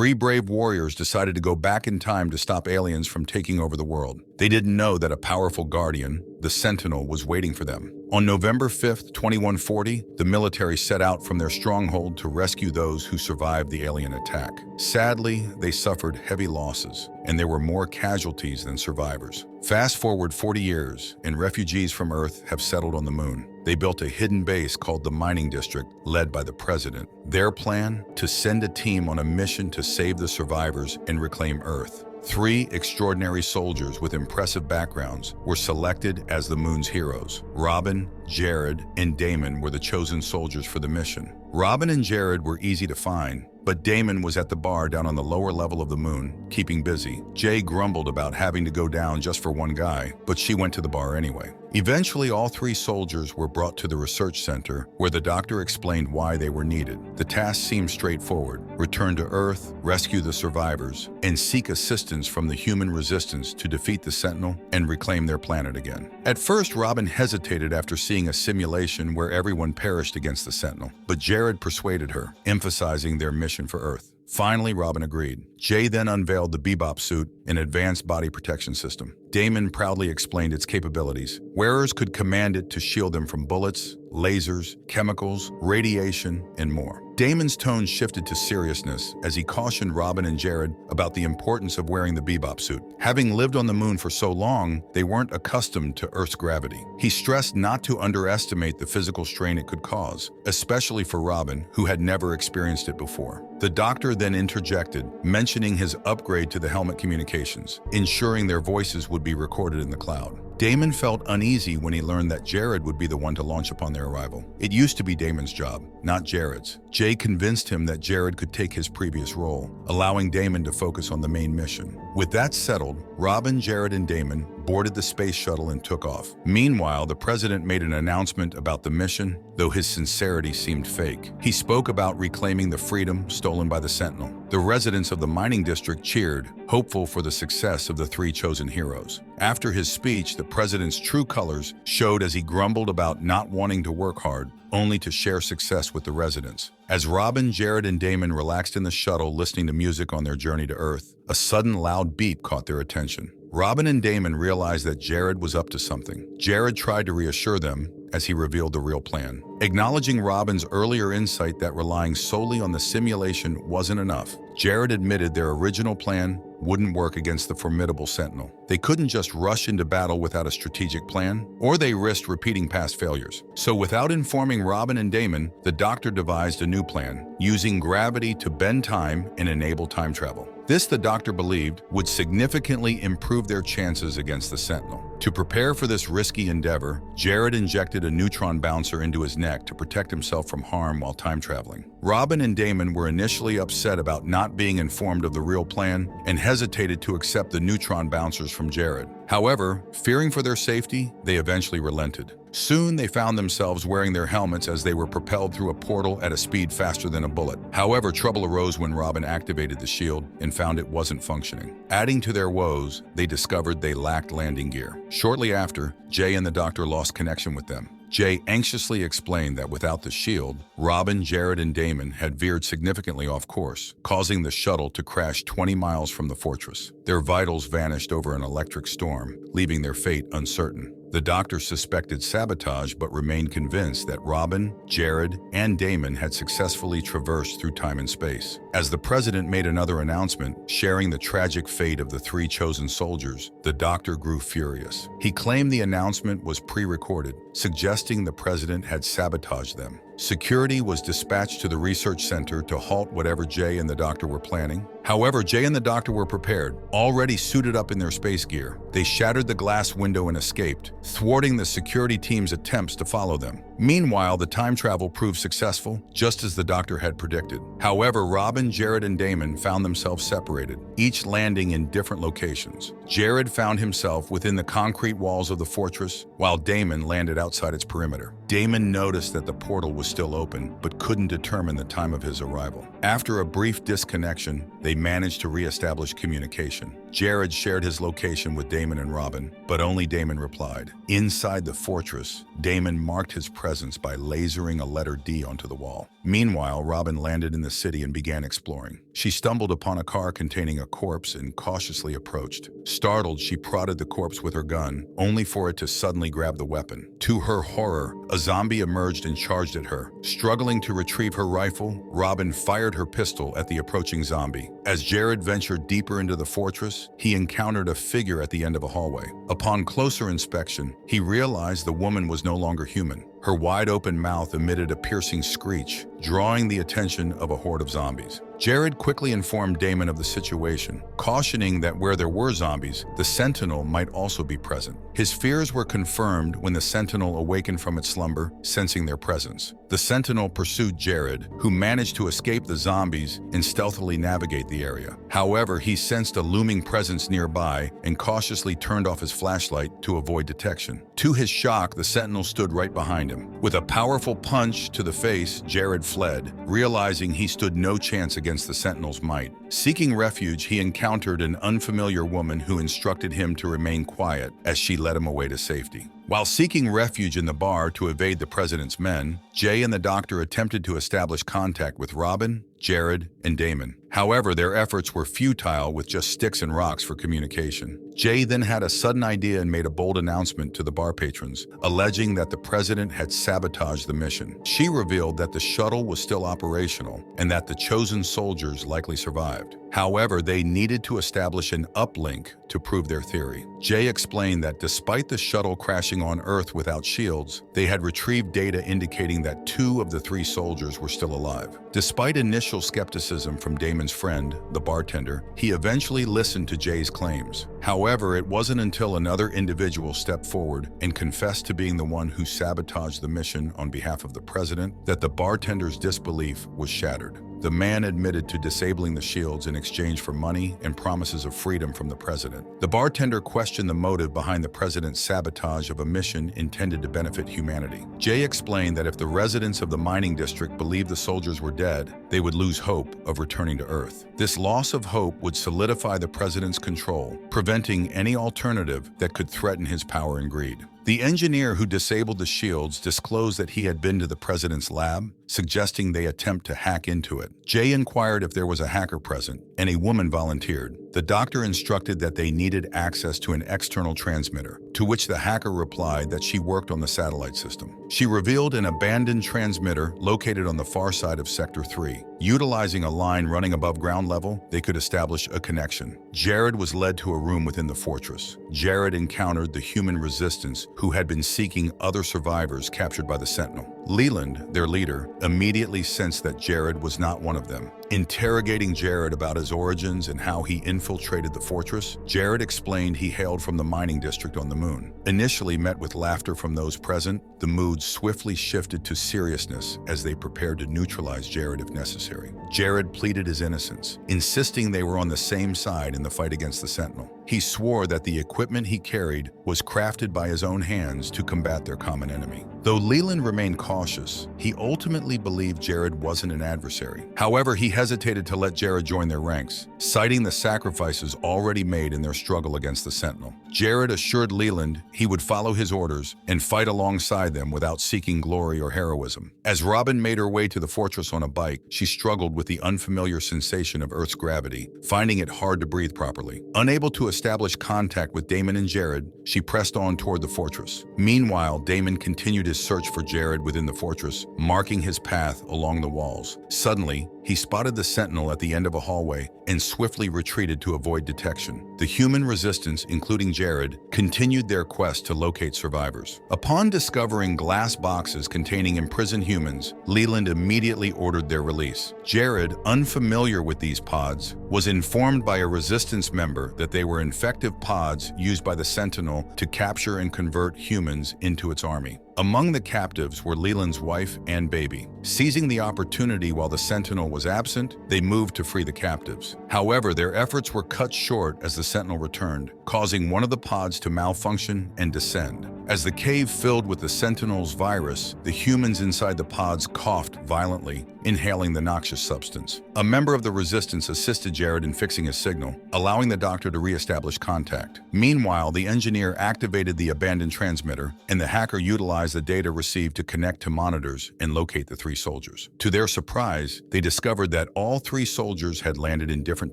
Three brave warriors decided to go back in time to stop aliens from taking over the world. They didn't know that a powerful guardian, the Sentinel, was waiting for them. On November 5th, 2140, the military set out from their stronghold to rescue those who survived the alien attack. Sadly, they suffered heavy losses, and there were more casualties than survivors. Fast forward 40 years, and refugees from Earth have settled on the moon. They built a hidden base called the Mining District, led by the president. Their plan? To send a team on a mission to save the survivors and reclaim Earth. Three extraordinary soldiers with impressive backgrounds were selected as the moon's heroes. Robin, Jared, and Damon were the chosen soldiers for the mission. Robin and Jared were easy to find, but Damon was at the bar down on the lower level of the moon, keeping busy. Jay grumbled about having to go down just for one guy, but she went to the bar anyway. Eventually, all three soldiers were brought to the research center, where the doctor explained why they were needed. The task seemed straightforward: return to Earth, rescue the survivors, and seek assistance from the human resistance to defeat the Sentinel and reclaim their planet again. At first, Robin hesitated after seeing a simulation where everyone perished against the Sentinel, but Jared persuaded her, emphasizing their mission for Earth. Finally, Robin agreed. Jay then unveiled the Bebop suit, an advanced body protection system. Damon proudly explained its capabilities. Wearers could command it to shield them from bullets, lasers, chemicals, radiation, and more. Damon's tone shifted to seriousness as he cautioned Robin and Jared about the importance of wearing the Bebop suit. Having lived on the moon for so long, they weren't accustomed to Earth's gravity. He stressed not to underestimate the physical strain it could cause, especially for Robin, who had never experienced it before. The doctor then interjected, mentioning his upgrade to the helmet communications, ensuring their voices would be recorded in the cloud. Damon felt uneasy when he learned that Jared would be the one to launch upon their arrival. It used to be Damon's job, not Jared's. Jay convinced him that Jared could take his previous role, allowing Damon to focus on the main mission. With that settled, Robin, Jared, and Damon boarded the space shuttle and took off. Meanwhile, the president made an announcement about the mission, though his sincerity seemed fake. He spoke about reclaiming the freedom stolen by the Sentinel. The residents of the mining district cheered, hopeful for the success of the three chosen heroes. After his speech, the president's true colors showed as he grumbled about not wanting to work hard, only to share success with the residents. As Robin, Jared, and Damon relaxed in the shuttle listening to music on their journey to Earth, a sudden loud beep caught their attention. Robin and Damon realized that Jared was up to something. Jared tried to reassure them as he revealed the real plan. Acknowledging Robin's earlier insight that relying solely on the simulation wasn't enough, Jared admitted their original plan wouldn't work against the formidable Sentinel. They couldn't just rush into battle without a strategic plan, or they risked repeating past failures. So without informing Robin and Damon, the doctor devised a new plan, using gravity to bend time and enable time travel. This, the doctor believed, would significantly improve their chances against the Sentinel. To prepare for this risky endeavor, Jared injected a neutron bouncer into his neck to protect himself from harm while time traveling. Robin and Damon were initially upset about not being informed of the real plan and hesitated to accept the neutron bouncers from Jared. However, fearing for their safety, they eventually relented. Soon, they found themselves wearing their helmets as they were propelled through a portal at a speed faster than a bullet. However, trouble arose when Robin activated the shield and found it wasn't functioning. Adding to their woes, they discovered they lacked landing gear. Shortly after, Jay and the doctor lost connection with them. Jay anxiously explained that without the shield, Robin, Jared, and Damon had veered significantly off course, causing the shuttle to crash 20 miles from the fortress. Their vitals vanished over an electric storm, leaving their fate uncertain. The doctor suspected sabotage but remained convinced that Robin, Jared, and Damon had successfully traversed through time and space. As the president made another announcement, sharing the tragic fate of the three chosen soldiers, the doctor grew furious. He claimed the announcement was pre-recorded, suggesting the president had sabotaged them. Security was dispatched to the research center to halt whatever Jay and the doctor were planning. However, Jay and the doctor were prepared, already suited up in their space gear. They shattered the glass window and escaped, thwarting the security team's attempts to follow them. Meanwhile, the time travel proved successful, just as the doctor had predicted. However, Robin, Jared, and Damon found themselves separated, each landing in different locations. Jared found himself within the concrete walls of the fortress, while Damon landed outside its perimeter. Damon noticed that the portal was still open, but couldn't determine the time of his arrival. After a brief disconnection, they managed to re-establish communication. Jared shared his location with Damon and Robin, but only Damon replied. Inside the fortress, Damon marked his presence by lasering a letter D onto the wall. Meanwhile, Robin landed in the city and began exploring. She stumbled upon a car containing a corpse and cautiously approached. Startled, she prodded the corpse with her gun, only for it to suddenly grab the weapon. To her horror, a zombie emerged and charged at her. Struggling to retrieve her rifle, Robin fired her pistol at the approaching zombie. As Jared ventured deeper into the fortress, he encountered a figure at the end of a hallway. Upon closer inspection, he realized the woman was no longer human. Her wide-open mouth emitted a piercing screech, drawing the attention of a horde of zombies. Jared quickly informed Damon of the situation, cautioning that where there were zombies, the Sentinel might also be present. His fears were confirmed when the Sentinel awakened from its slumber, sensing their presence. The Sentinel pursued Jared, who managed to escape the zombies and stealthily navigate the area. However, he sensed a looming presence nearby and cautiously turned off his flashlight to avoid detection. To his shock, the Sentinel stood right behind him. With a powerful punch to the face, Jared fled, realizing he stood no chance against the Sentinel's might. Seeking refuge, he encountered an unfamiliar woman who instructed him to remain quiet as she led him away to safety. While seeking refuge in the bar to evade the president's men, Jay and the doctor attempted to establish contact with Robin, Jared, and Damon. However, their efforts were futile with just sticks and rocks for communication. Jay then had a sudden idea and made a bold announcement to the bar patrons, alleging that the president had sabotaged the mission. She revealed that the shuttle was still operational and that the chosen soldiers likely survived. However, they needed to establish an uplink to prove their theory. Jay explained that despite the shuttle crashing on Earth without shields, they had retrieved data indicating that 2 of the 3 soldiers were still alive. Despite initial skepticism from Damon's friend, the bartender, he eventually listened to Jay's claims. However, it wasn't until another individual stepped forward and confessed to being the one who sabotaged the mission on behalf of the president that the bartender's disbelief was shattered. The man admitted to disabling the shields in exchange for money and promises of freedom from the president. The bartender questioned the motive behind the president's sabotage of a mission intended to benefit humanity. Jay explained that if the residents of the mining district believed the soldiers were dead, they would lose hope of returning to Earth. This loss of hope would solidify the president's control, preventing any alternative that could threaten his power and greed. The engineer who disabled the shields disclosed that he had been to the president's lab, suggesting they attempt to hack into it. Jay inquired if there was a hacker present, and a woman volunteered. The doctor instructed that they needed access to an external transmitter, to which the hacker replied that she worked on the satellite system. She revealed an abandoned transmitter located on the far side of Sector 3. Utilizing a line running above ground level, they could establish a connection. Jared was led to a room within the fortress. Jared encountered the human resistance who had been seeking other survivors captured by the Sentinel. Leland, their leader, immediately sensed that Jared was not one of them. Interrogating Jared about his origins and how he infiltrated the fortress, Jared explained he hailed from the mining district on the moon. Initially met with laughter from those present, the mood swiftly shifted to seriousness as they prepared to neutralize Jared if necessary. Jared pleaded his innocence, insisting they were on the same side in the fight against the Sentinel. He swore that the equipment he carried was crafted by his own hands to combat their common enemy. Though Leland remained cautious, he ultimately believed Jared wasn't an adversary. However, he hesitated to let Jared join their ranks, citing the sacrifices already made in their struggle against the Sentinel. Jared assured Leland he would follow his orders and fight alongside them without seeking glory or heroism. As Robin made her way to the fortress on a bike, she struggled with the unfamiliar sensation of Earth's gravity, finding it hard to breathe properly. Unable to establish contact with Damon and Jared, she pressed on toward the fortress. Meanwhile, Damon continued his search for Jared within the fortress, marking his path along the walls. Suddenly, he spotted the Sentinel at the end of a hallway and swiftly retreated to avoid detection. The human resistance, including Jared, continued their quest to locate survivors. Upon discovering glass boxes containing imprisoned humans, Leland immediately ordered their release. Jared, unfamiliar with these pods, was informed by a resistance member that they were infective pods used by the Sentinel to capture and convert humans into its army. Among the captives were Leland's wife and baby. Seizing the opportunity while the Sentinel was absent, they moved to free the captives. However, their efforts were cut short as the Sentinel returned, causing one of the pods to malfunction and descend. As the cave filled with the Sentinel's virus, the humans inside the pods coughed violently, inhaling the noxious substance. A member of the resistance assisted Jared in fixing his signal, allowing the doctor to re-establish contact. Meanwhile, the engineer activated the abandoned transmitter, and the hacker utilized the data received to connect to monitors and locate the three soldiers. To their surprise, they discovered that all three soldiers had landed in different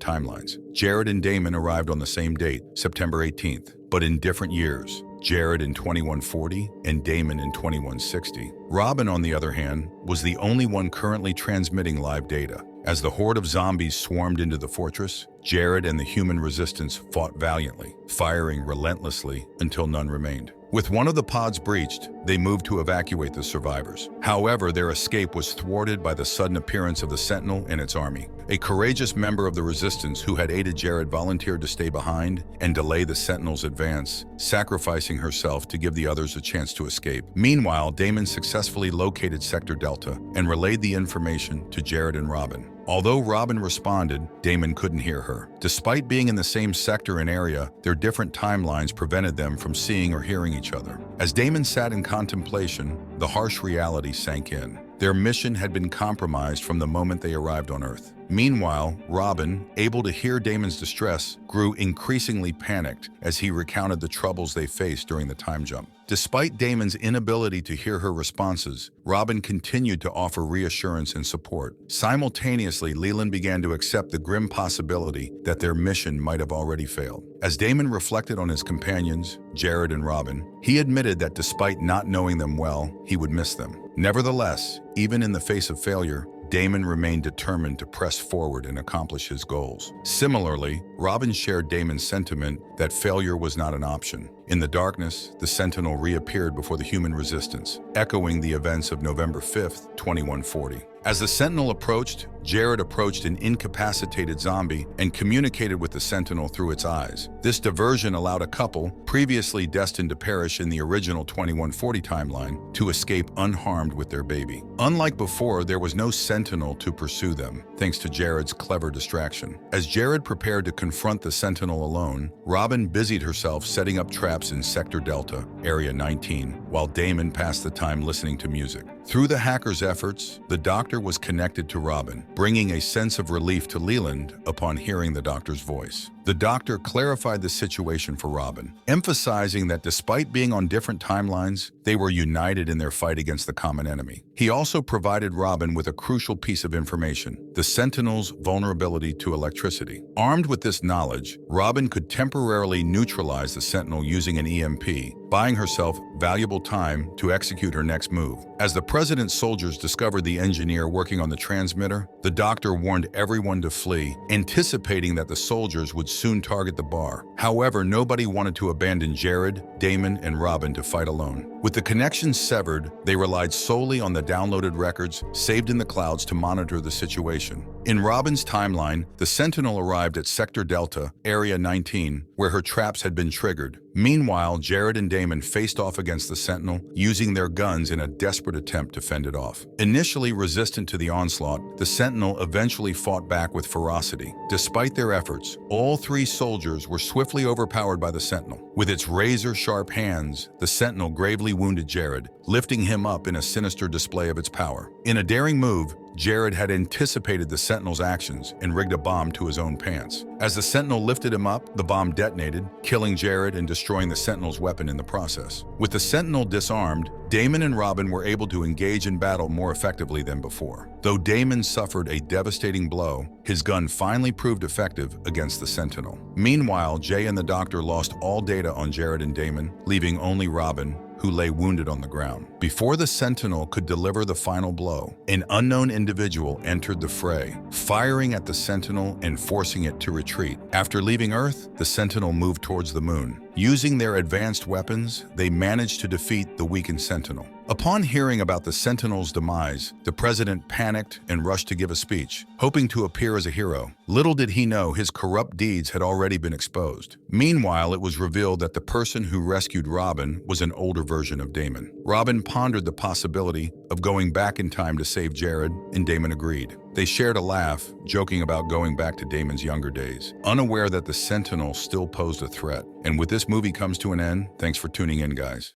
timelines. Jared and Damon arrived on the same date, September 18th, but in different years. Jared in 2140 and Damon in 2160. Robin, on the other hand, was the only one currently transmitting live data. As the horde of zombies swarmed into the fortress, Jared and the human resistance fought valiantly, firing relentlessly until none remained. With one of the pods breached, they moved to evacuate the survivors. However, their escape was thwarted by the sudden appearance of the Sentinel and its army. A courageous member of the resistance who had aided Jared volunteered to stay behind and delay the Sentinel's advance, sacrificing herself to give the others a chance to escape. Meanwhile, Damon successfully located Sector Delta and relayed the information to Jared and Robin. Although Robin responded, Damon couldn't hear her. Despite being in the same sector and area, their different timelines prevented them from seeing or hearing each other. As Damon sat in contemplation, the harsh reality sank in. Their mission had been compromised from the moment they arrived on Earth. Meanwhile, Robin, able to hear Damon's distress, grew increasingly panicked as he recounted the troubles they faced during the time jump. Despite Damon's inability to hear her responses, Robin continued to offer reassurance and support. Simultaneously, Leland began to accept the grim possibility that their mission might have already failed. As Damon reflected on his companions, Jared and Robin, he admitted that despite not knowing them well, he would miss them. Nevertheless, even in the face of failure, Damon remained determined to press forward and accomplish his goals. Similarly, Robin shared Damon's sentiment that failure was not an option. In the darkness, the Sentinel reappeared before the human resistance, echoing the events of November 5th, 2140. As the Sentinel approached, Jared approached an incapacitated zombie and communicated with the Sentinel through its eyes. This diversion allowed a couple, previously destined to perish in the original 2140 timeline, to escape unharmed with their baby. Unlike before, there was no Sentinel to pursue them, thanks to Jared's clever distraction. As Jared prepared to confront the Sentinel alone, Robin busied herself setting up traps in Sector Delta, Area 19, while Damon passed the time listening to music. Through the hacker's efforts, the doctor was connected to Robin, bringing a sense of relief to Leland upon hearing the doctor's voice. The doctor clarified the situation for Robin, emphasizing that despite being on different timelines, they were united in their fight against the common enemy. He also provided Robin with a crucial piece of information: the Sentinel's vulnerability to electricity. Armed with this knowledge, Robin could temporarily neutralize the Sentinel using an EMP, buying herself valuable time to execute her next move. As the President's soldiers discovered the engineer working on the transmitter, the doctor warned everyone to flee, anticipating that the soldiers would soon target the bar. However, nobody wanted to abandon Jared, Damon, and Robin to fight alone. With the connection severed, they relied solely on the downloaded records saved in the clouds to monitor the situation. In Robin's timeline, the Sentinel arrived at Sector Delta, Area 19, where her traps had been triggered. Meanwhile, Jared and Damon faced off against the Sentinel, using their guns in a desperate attempt to fend it off. Initially resistant to the onslaught, the Sentinel eventually fought back with ferocity. Despite their efforts, all three soldiers were swiftly overpowered by the Sentinel. With its razor-sharp hands, the Sentinel gravely wounded Jared, lifting him up in a sinister display of its power. In a daring move, Jared had anticipated the Sentinel's actions and rigged a bomb to his own pants. As the Sentinel lifted him up, the bomb detonated, killing Jared and destroying the Sentinel's weapon in the process. With the Sentinel disarmed, Damon and Robin were able to engage in battle more effectively than before. Though Damon suffered a devastating blow, his gun finally proved effective against the Sentinel. Meanwhile, Jay and the doctor lost all data on Jared and Damon, leaving only Robin, who lay wounded on the ground. Before the Sentinel could deliver the final blow, an unknown individual entered the fray, firing at the Sentinel and forcing it to retreat. After leaving Earth, the Sentinel moved towards the moon. Using their advanced weapons, they managed to defeat the weakened Sentinel. Upon hearing about the Sentinel's demise, the president panicked and rushed to give a speech, hoping to appear as a hero. Little did he know his corrupt deeds had already been exposed. Meanwhile, it was revealed that the person who rescued Robin was an older version of Damon. Robin pondered the possibility of going back in time to save Jared, and Damon agreed. They shared a laugh, joking about going back to Damon's younger days, unaware that the Sentinel still posed a threat. And with this movie comes to an end, thanks for tuning in, guys.